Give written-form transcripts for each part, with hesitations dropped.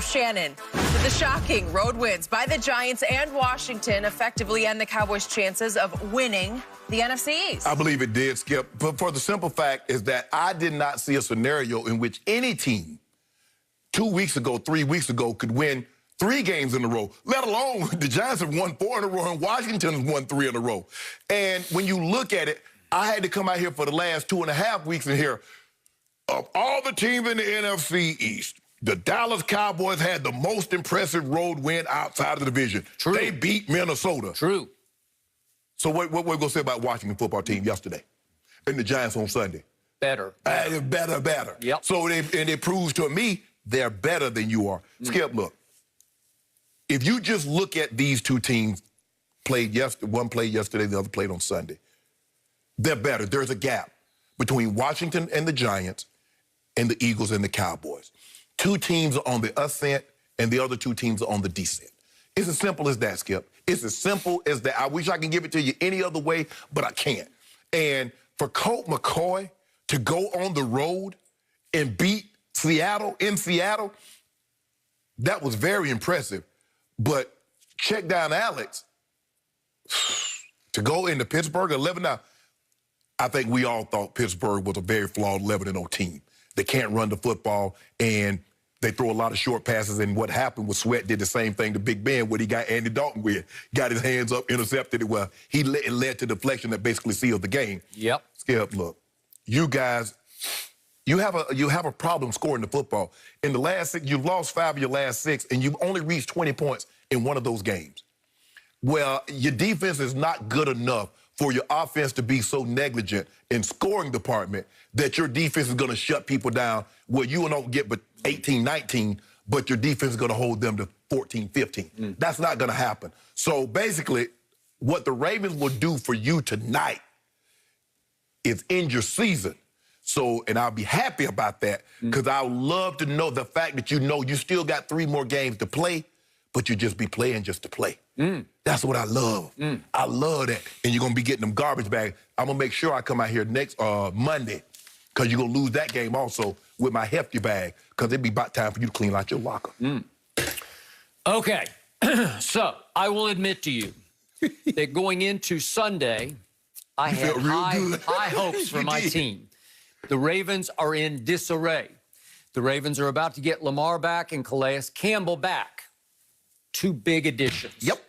Shannon, the shocking road wins by the Giants and Washington effectively end the Cowboys' chances of winning the NFC East. I believe it did, Skip. But for the simple fact is that I did not see a scenario in which any team 2 weeks ago, 3 weeks ago could win 3 games in a row, let alone the Giants have won 4 in a row and Washington has won 3 in a row. And when you look at it, I had to come out here for the last 2.5 weeks in here. Of all the teams in the NFC East, the Dallas Cowboys had the most impressive road win outside of the division. True. They beat Minnesota. True. So what we're going to say about Washington football team yesterday and the Giants on Sunday? Better. Better. Yep. So it proves to me they're better than you are. Skip, look, if you just look at these two teams, one played yesterday, the other played on Sunday. They're better. There's a gap between Washington and the Giants and the Eagles and the Cowboys. 2 teams are on the ascent, and the other 2 teams are on the descent. It's as simple as that, Skip. It's as simple as that. I wish I could give it to you any other way, but I can't. And for Colt McCoy to go on the road and beat Seattle, in Seattle, that was very impressive. But check down Alex, to go into Pittsburgh 11-0, I think we all thought Pittsburgh was a very flawed 11-0 team. They can't run the football, and they throw a lot of short passes, and what happened was Sweat did the same thing to Big Ben, what he got Andy Dalton with. Got his hands up, intercepted it. Well, it led to deflection that basically sealed the game. Yep. Skip, look, you guys, you have a problem scoring the football. In the last 6, you've lost 5 of your last 6, and you've only reached 20 points in one of those games. Well, your defense is not good enough for your offense to be so negligent in scoring department that your defense is going to shut people down where you don't get but 18, 19, but your defense is going to hold them to 14, 15. That's not going to happen. So basically, what the Ravens will do for you tonight is end your season. So, and I'll be happy about that because I would love to know the fact that you know you still got 3 more games to play, but you just be playing just to play. That's what I love. I love that. And you're going to be getting them garbage bags. I'm going to make sure I come out here next Monday because you're going to lose that game also with my hefty bag because it'd be about time for you to clean out your locker. Okay. So, I will admit to you that going into Sunday, I had high hopes for my team. The Ravens are in disarray. The Ravens are about to get Lamar back and Calais Campbell back. 2 big additions. Yep.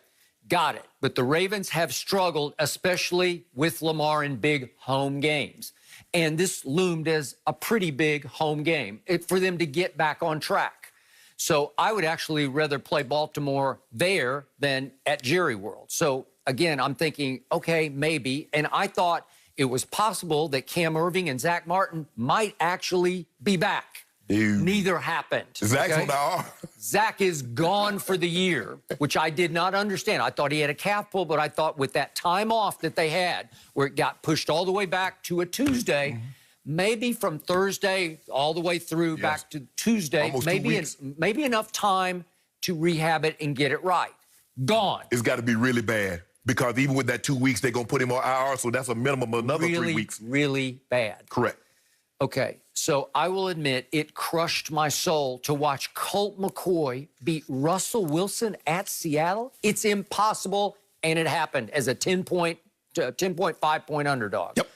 Got it. But the Ravens have struggled, especially with Lamar in big home games. And this loomed as a pretty big home game for them to get back on track. So I would actually rather play Baltimore there than at Jerry World. So, again, I'm thinking, okay, maybe. And I thought it was possible that Cam Irving and Zach Martin might actually be back. Dude. Neither happened. Zach's on the arm. Zach is gone for the year, which I did not understand. I thought he had a calf pull, but I thought with that time off that they had, where it got pushed all the way back to a Tuesday, maybe from Thursday all the way through back to Tuesday, maybe enough time to rehab it and get it right. Gone. It's got to be really bad because even with that 2 weeks, they're going to put him on IR, so that's a minimum of another 3 weeks. Really bad. Correct. Okay, so I will admit it crushed my soul to watch Colt McCoy beat Russell Wilson at Seattle. It's impossible, and it happened as a 10.5-point underdog. Yep.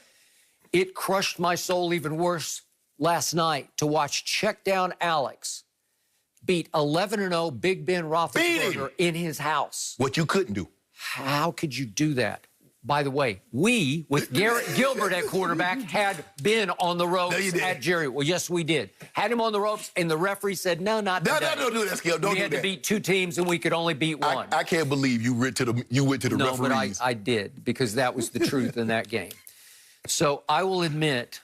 It crushed my soul even worse last night to watch check-down Alex beat 11-0 Big Ben Roethlisberger in his house. What you couldn't do. How could you do that? By the way, we, with Garrett Gilbert at quarterback, had been on the ropes at Jerry. Well, yes, we did. Had him on the ropes, and the referee said, no, not today. No, don't do that, Skip. Don't do that. We had to beat 2 teams, and we could only beat 1. I can't believe you went to the referees. No, but I did, because that was the truth in that game. So I will admit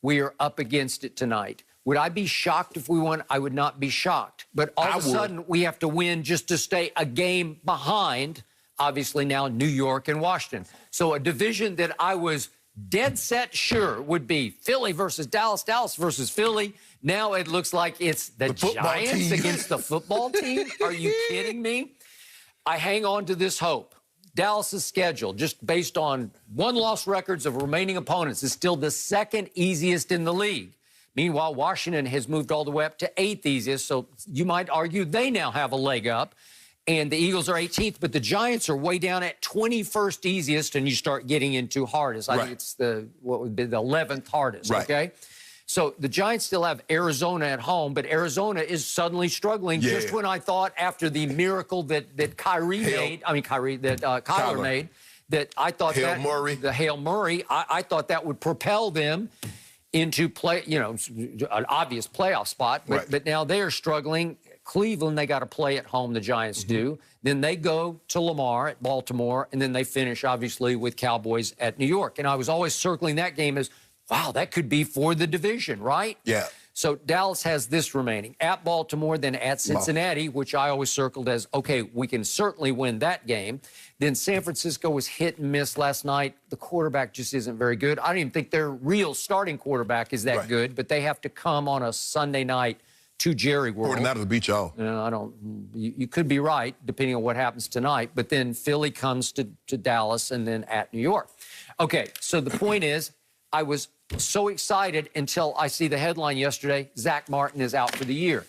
we are up against it tonight. Would I be shocked if we won? I would not be shocked. But all of a sudden, we have to win just to stay a game behind, obviously now New York and Washington. So a division that I was dead set sure would be Philly versus Dallas, Dallas versus Philly. Now it looks like it's the Giants against the football team. Are you kidding me? I hang on to this hope. Dallas's schedule, just based on one-loss records of remaining opponents, is still the second easiest in the league. Meanwhile, Washington has moved all the way up to 8th easiest, so you might argue they now have a leg up. And the Eagles are 18th, but the Giants are way down at 21st easiest, and you start getting into hardest. I think it's what would be the 11th hardest, okay? So the Giants still have Arizona at home, but Arizona is suddenly struggling just when I thought after the miracle that Kyler made, that I thought the Hail Murray, I thought that would propel them into an obvious playoff spot, but now they are struggling. Cleveland, they got to play at home, the Giants do. Then they go to Lamar at Baltimore, and then they finish, obviously, with Cowboys at New York. And I was always circling that game as, wow, that could be for the division, right? Yeah. So Dallas has this remaining. At Baltimore, then at Cincinnati, which I always circled as, okay, we can certainly win that game. Then San Francisco was hit and miss last night. The quarterback just isn't very good. I don't even think their real starting quarterback is that good, but they have to come on a Sunday night to Jerry World. 49ers will beat y'all. I don't. You could be right, depending on what happens tonight. But then Philly comes to Dallas and then at New York. Okay, so the point is, I was so excited until I see the headline yesterday, Zach Martin is out for the year.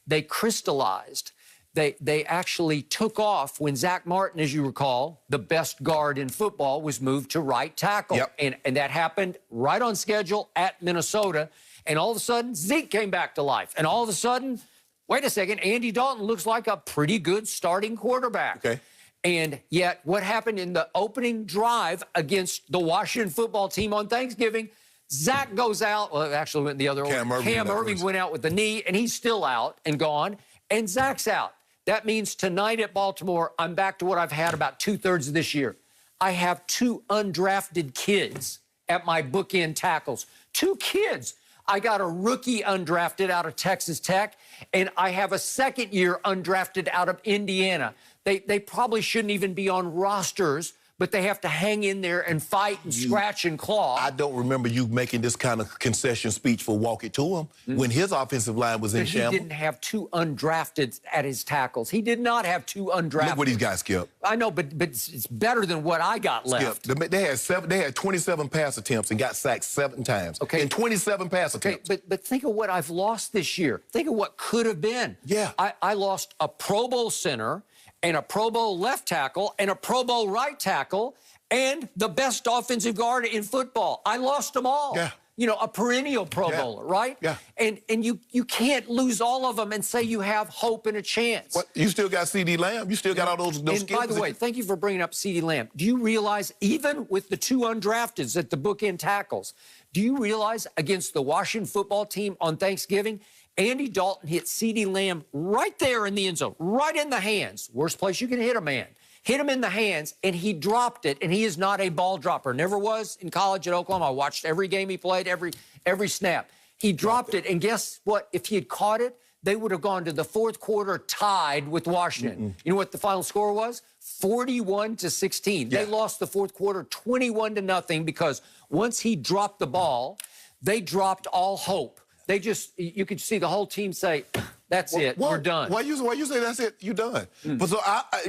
They crystallized. They actually took off when Zach Martin, as you recall, the best guard in football, was moved to right tackle. And that happened right on schedule at Minnesota. And all of a sudden, Zeke came back to life. And all of a sudden, wait a second, Andy Dalton looks like a pretty good starting quarterback. Okay. And yet, what happened in the opening drive against the Washington football team on Thanksgiving, Zach goes out. Well, it actually went the other way. Cam Irving went out with the knee, and he's still out and gone. And Zach's out. That means tonight at Baltimore, I'm back to what I've had about 2/3 of this year. I have 2 undrafted kids at my bookend tackles. 2 kids. I got a rookie undrafted out of Texas Tech, and I have a second-year undrafted out of Indiana. They probably shouldn't even be on rosters, but they have to hang in there and fight and scratch and claw. I don't remember you making this kind of concession speech for walk it to him when his offensive line was in shambles. He didn't have 2 undrafted at his tackles. He did not have 2 undrafted. Look what he's got, Skip. I know, but it's better than what I got left. Skip, they had 27 pass attempts and got sacked 7 times. Okay. And 27 pass attempts. But think of what I've lost this year. Think of what could have been. Yeah. I lost a Pro Bowl center and a Pro Bowl left tackle and a Pro Bowl right tackle and the best offensive guard in football. I lost them all. Yeah. You know, a perennial Pro Bowler, right? Yeah. And you can't lose all of them and say you have hope and a chance. What? You still got C.D. Lamb. You still got all those And by the way, thank you for bringing up C.D. Lamb. Do you realize, even with the 2 undrafteds at the bookend tackles, do you realize against the Washington football team on Thanksgiving, Andy Dalton hit C.D. Lamb right there in the end zone, right in the hands. Worst place you can hit a man. Hit him in the hands, and he dropped it, and he is not a ball dropper. Never was in college at Oklahoma. I watched every game he played, every snap. He dropped it, and guess what? If he had caught it, they would have gone to the 4th quarter tied with Washington. You know what the final score was? 41-16. They lost the 4th quarter 21-0 because once he dropped the ball, they dropped all hope. They just, you could see the whole team say, that's it, we're done. Why you say that's it, you're done? But so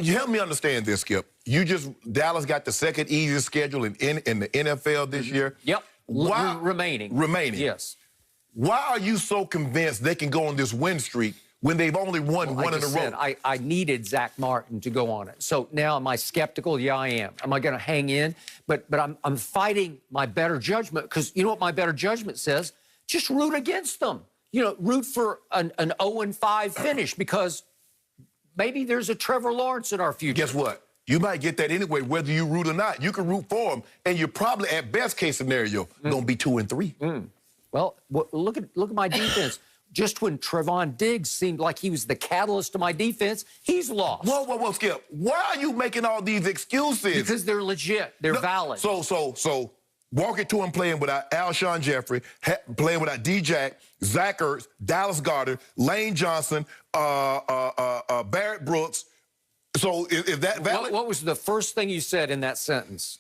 you help me understand this, Skip. Dallas got the 2nd easiest schedule in the NFL this year. Yep. Why, remaining. Yes. Why are you so convinced they can go on this win streak when they've only won one in a row? I needed Zach Martin to go on it. So now am I skeptical? Yeah, I am. Am I going to hang in? But I'm fighting my better judgment, because you know what my better judgment says? Just root against them. You know, root for an 0-5 finish, because maybe there's a Trevor Lawrence in our future. Guess what? You might get that anyway, whether you root or not. You can root for them, and you're probably, at best case scenario, going to be 2-3. Well, look at my defense. Just when Trevon Diggs seemed like he was the catalyst to my defense, he's lost. Whoa, Skip. Why are you making all these excuses? Because they're legit. They're valid. So walk it to him playing without Alshon Jeffrey, playing without D-Jack, Zach Ertz, Dallas Goedert, Lane Johnson, Barrett Brooks. So is that valid? What was the first thing you said in that sentence?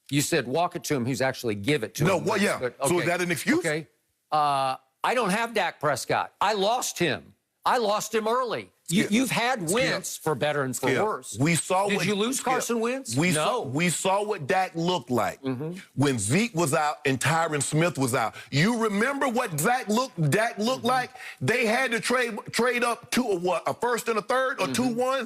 You said walk it to him, who's actually give it to him. No, well, yeah. Okay. So is that an excuse? Okay. I don't have Dak Prescott. I lost him. I lost him early. You've had Wentz for better and for worse. We saw Did you lose Carson Wentz? We saw what Dak looked like when Zeke was out and Tyron Smith was out. You remember what Dak looked like? They had to trade up to a first and a third or 2-1